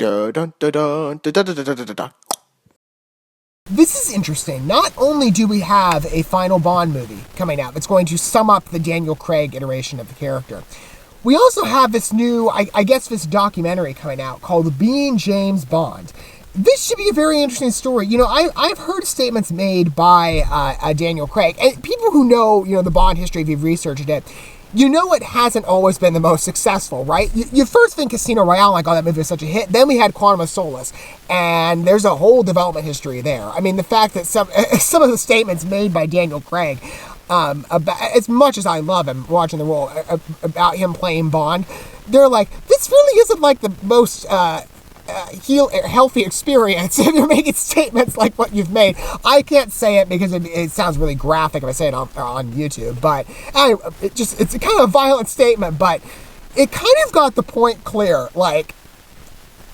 Dun, dun, dun, dun, dun, dun, dun, dun, dun, dun. This is interesting. Not only do we have a final Bond movie coming out that's going to sum up the Daniel Craig iteration of the character, we also have this new, I guess, this documentary coming out called Being James Bond. This should be a very interesting story. You know, I've heard statements made by Daniel Craig, and people who know, the Bond history, if you've researched it, you know it hasn't always been the most successful, right? You first think Casino Royale, like, oh, that movie was such a hit. Then we had Quantum of Solace, and there's a whole development history there. I mean, the fact that some of the statements made by Daniel Craig, about, as much as I love him, watching the role, about him playing Bond, they're like, this really isn't like the most healthy experience if you're making statements like what you've made. I can't say it because it sounds really graphic if I say it on YouTube, but it's a kind of a violent statement, but it kind of got the point clear. Like,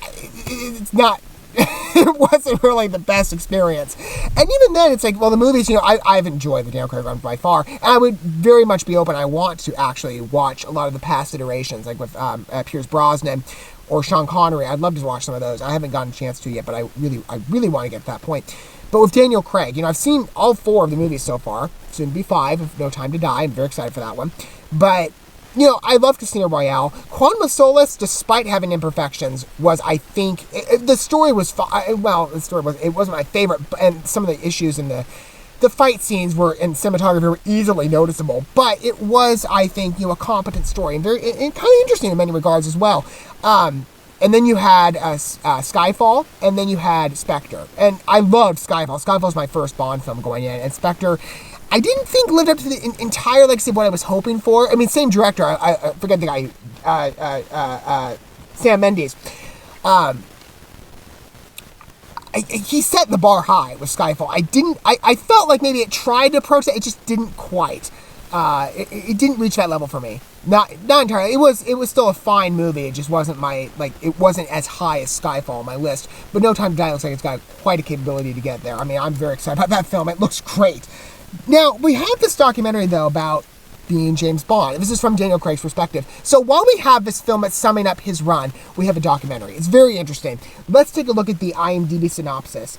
it's not it wasn't really the best experience. And even then, it's like, well, the movies, I've enjoyed the Daniel Craig run by far, and I would very much be open. I want to actually watch a lot of the past iterations, like with Pierce Brosnan or Sean Connery. I'd love to watch some of those. I haven't gotten a chance to yet, but I really want to get to that point. But with Daniel Craig, I've seen all 4 of the movies so far. Soon to be 5, if No Time to Die. I'm very excited for that one. But, I love Casino Royale. Quantum of Solace, despite having imperfections, was, I think, the story was, it wasn't my favorite, and some of the issues in the fight scenes and cinematography were easily noticeable, but it was, I think, a competent story and kind of interesting in many regards as well. And then you had Skyfall, and then you had Spectre, and I loved Skyfall. Skyfall was my first Bond film going in, and Spectre, I didn't think lived up to the entire legacy of what I was hoping for. I mean, same director. I forget the guy, Sam Mendes. He set the bar high with Skyfall. I felt like maybe it tried to approach that. It just didn't quite. It didn't reach that level for me. Not entirely. It was still a fine movie. It just wasn't it wasn't as high as Skyfall on my list. But No Time to Die looks like it's got quite a capability to get there. I mean, I'm very excited about that film. It looks great. Now, we have this documentary, though, about being James Bond. This is from Daniel Craig's perspective. So while we have this film that's summing up his run, we have a documentary. It's very interesting. Let's take a look at the IMDb synopsis.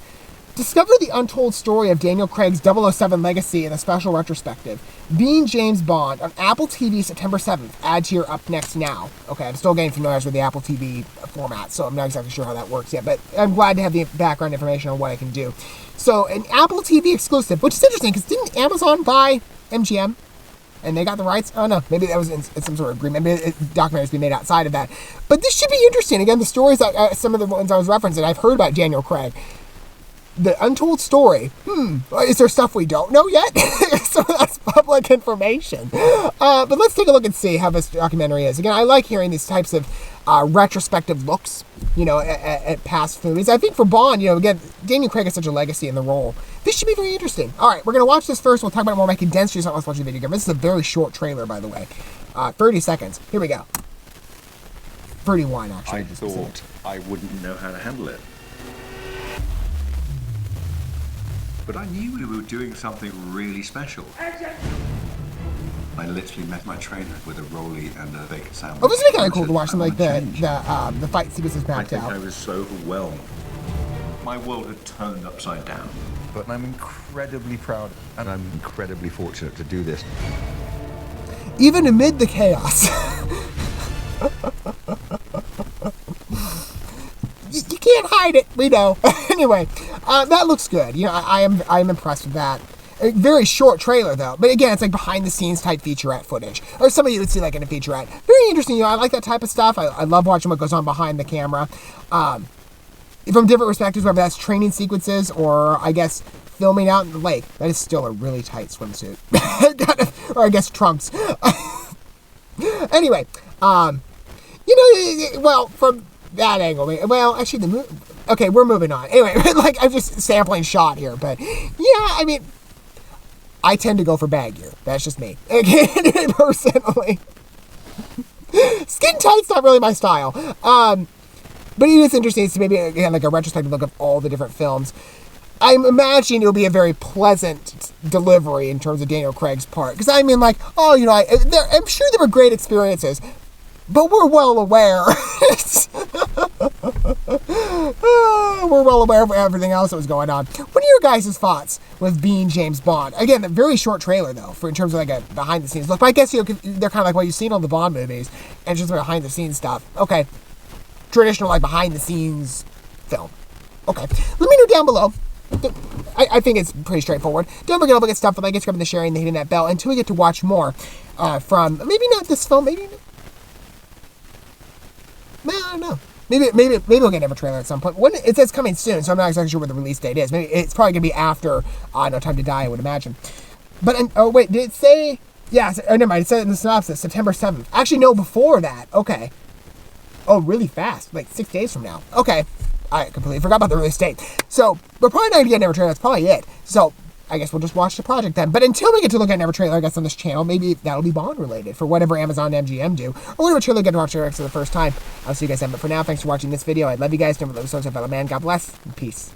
Discover the untold story of Daniel Craig's 007 legacy in a special retrospective. Being James Bond on Apple TV September 7th. Add to your up next now. Okay, I'm still getting familiar with the Apple TV format, so I'm not exactly sure how that works yet, but I'm glad to have the background information on what I can do. So, an Apple TV exclusive, which is interesting, because didn't Amazon buy MGM? And they got the rights? Oh, no. Maybe that was in some sort of agreement. Maybe documentaries be made outside of that. But this should be interesting. Again, the stories, some of the ones I was referencing, I've heard about Daniel Craig. The untold story. Is there stuff we don't know yet? So that's public information. But let's take a look and see how this documentary is. Again, I like hearing these types of retrospective looks, at past movies. I think for Bond, again, Daniel Craig has such a legacy in the role. This should be very interesting. All right, we're going to watch this first. We'll talk about it more in my condensed series. Let's watch the video again. This is a very short trailer, by the way. 30 seconds. Here we go. 31, actually. I thought I wouldn't know how to handle it. But I knew we were doing something really special. I literally met my trainer with a rollie and a bacon sandwich. Oh, this would be kind of cool to watch some like the fight sequences mapped out. I think I was so overwhelmed. My world had turned upside down. But I'm incredibly proud and I'm incredibly fortunate to do this. Even amid the chaos. You can't hide it, we know. Anyway, that looks good. I am impressed with that. A very short trailer, though. But again, it's like behind-the-scenes type featurette footage. Or something you would see like in a featurette. Very interesting. I like that type of stuff. I love watching what goes on behind the camera. From different perspectives, whether that's training sequences or, I guess, filming out in the lake. That is still a really tight swimsuit. Or, I guess, trunks. Anyway, well, from that angle, well, actually, okay, we're moving on. Anyway, I'm just sampling shot here, but, yeah, I mean, I tend to go for bag gear. That's just me. Again, personally. Skin tight's not really my style. But it is interesting to maybe, again, like a retrospective look of all the different films. I'm imagining it'll be a very pleasant delivery in terms of Daniel Craig's part. Because I mean, like, I'm sure there were great experiences, but we're well aware we're well aware of everything else that was going on. What are your guys' thoughts with being James Bond? Again, a very short trailer, though, in terms of like a behind-the-scenes look. But I guess, they're kind of like what you've seen on the Bond movies, and just behind-the-scenes stuff. Okay. Traditional, like, behind-the-scenes film. Okay. Let me know down below. I think it's pretty straightforward. Don't forget to look at stuff, but like, grabbing the sharing, the hitting that bell, until we get to watch more from, maybe not this film, maybe... I don't know. Maybe we'll get another trailer at some point. When it says coming soon, so I'm not exactly sure what the release date is. Maybe it's probably gonna be after No Time to Die, I would imagine. But oh wait, did it say? Yeah, never mind. It said in the synopsis September 7th. Actually, no, before that. Okay. Oh, really fast, like 6 days from now. Okay, I completely forgot about the release date. So we're probably not gonna get another trailer. That's probably it. So I guess we'll just watch the project then. But until we get to look at another trailer, I guess, on this channel, maybe that'll be Bond related for whatever Amazon MGM do, or whatever trailer we get to watch for the first time. I'll see you guys then. But for now, thanks for watching this video. I love you guys. Never let me so fellow man. God bless and peace.